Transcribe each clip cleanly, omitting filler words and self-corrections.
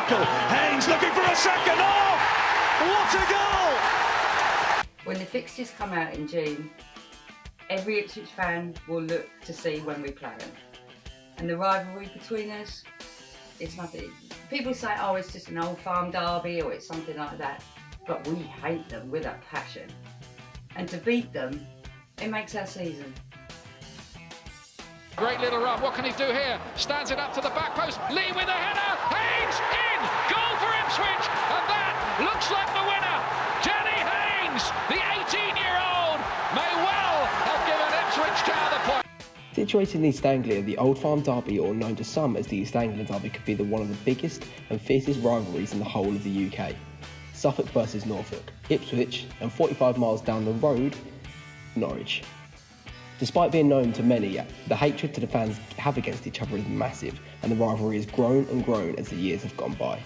circle. Haynes looking for a second. Oh, what a goal! When the fixtures come out in June, every Ipswich fan will look to see when we play them. And the rivalry between us, it's nothing. People say, oh, it's just an old farm derby or it's something like that. But we hate them with a passion. And to beat them, it makes our season. Great little run, what can he do here? Stands it up to the back post, Lee with a header, Haynes in! Goal for Ipswich, and that looks like the winner. Jenny Haynes, the 18-year-old, may well have given Ipswich Town the point. Situated in East Anglia, the Old Farm Derby, or known to some as the East Anglia Derby, could be one of the biggest and fiercest rivalries in the whole of the UK. Suffolk versus Norfolk, Ipswich, and 45 miles down the road, Norwich. Despite being known to many, the hatred that the fans have against each other is massive, and the rivalry has grown and grown as the years have gone by.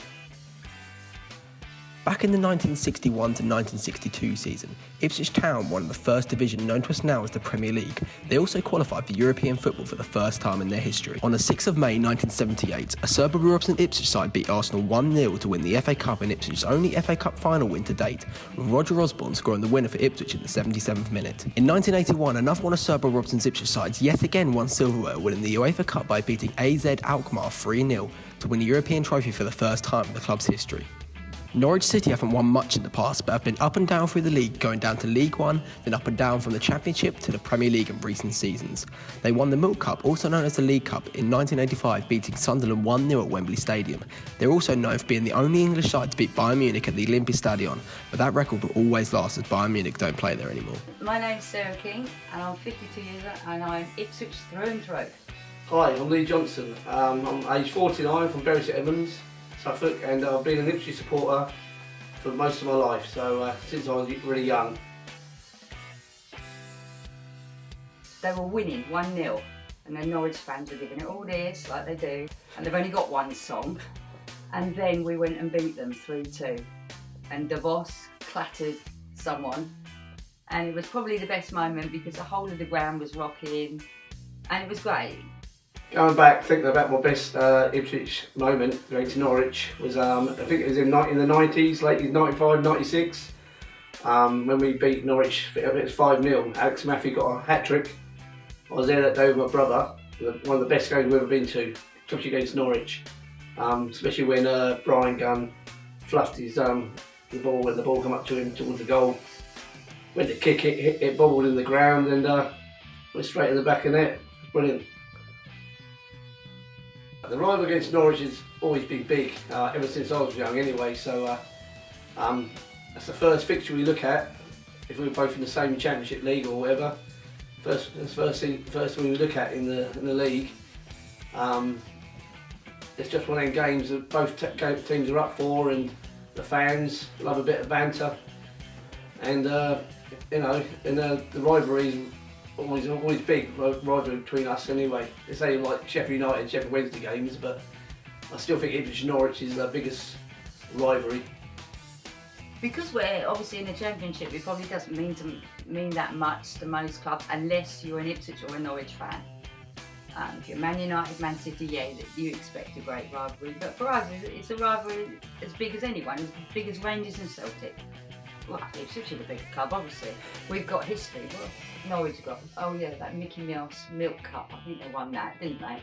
Back in the 1961 to 1962 season, Ipswich Town won the first division known to us now as the Premier League. They also qualified for European football for the first time in their history. On the 6th of May 1978, a Sir Bobby Robson Ipswich side beat Arsenal 1-0 to win the FA Cup in Ipswich's only FA Cup final win to date, with Roger Osborne scoring the winner for Ipswich in the 77th minute. In 1981, another one of Sir Bobby Robson's Ipswich sides yet again won silverware, winning the UEFA Cup by beating AZ Alkmaar 3-0 to win the European trophy for the first time in the club's history. Norwich City haven't won much in the past, but have been up and down through the league, going down to League One, then up and down from the Championship to the Premier League in recent seasons. They won the Milk Cup, also known as the League Cup, in 1985, beating Sunderland 1-0 at Wembley Stadium. They're also known for being the only English side to beat Bayern Munich at the Olympiastadion, but that record will always last as Bayern Munich don't play there anymore. My name's Sarah King, and I'm 52 years old, and I'm Ipswich through and through. Hi, I'm Lee Johnson. I'm aged 49 from Bury St Edmunds, Suffolk, and I've been an Ipswich supporter for most of my life, so since I was really young. They were winning 1-0, and the Norwich fans were giving it all this, like they do, and they've only got one song. And then we went and beat them 3-2, and DeVos clattered someone, and it was probably the best moment because the whole of the ground was rocking, and it was great. Going back, thinking about my best Ipswich moment against Norwich was, I think it was in the 90s, late 95, 96, when we beat Norwich. It was 5-0. Alex Maffey got a hat-trick. I was there that day with my brother. One of the best games we've ever been to, especially against Norwich. Especially when Brian Gunn fluffed his the ball when the ball came up to him towards the goal. Went to kick it, it bobbled in the ground and went straight in the back of the net. Brilliant. The rival against Norwich has always been big, ever since I was young anyway, so that's the first fixture we look at, if we're both in the same Championship League or whatever. First thing we look at in the league. It's just one of them games that both teams are up for, and the fans love a bit of banter, and you know, and the rivalry is always big, rivalry between us anyway. It's only like Sheffield United, Sheffield Wednesday games, but I still think Ipswich Norwich is the biggest rivalry. Because we're obviously in the Championship, it probably doesn't mean that much to most clubs unless you're an Ipswich or a Norwich fan. If you're Man United, Man City, yeah, you expect a great rivalry. But for us, it's a rivalry as big as anyone, as big as Rangers and Celtic. Well, Ipswich is a bigger club, obviously. We've got history. What Norwich got? Oh yeah, that Mickey Mouse Milk Cup. I think they won that, didn't they?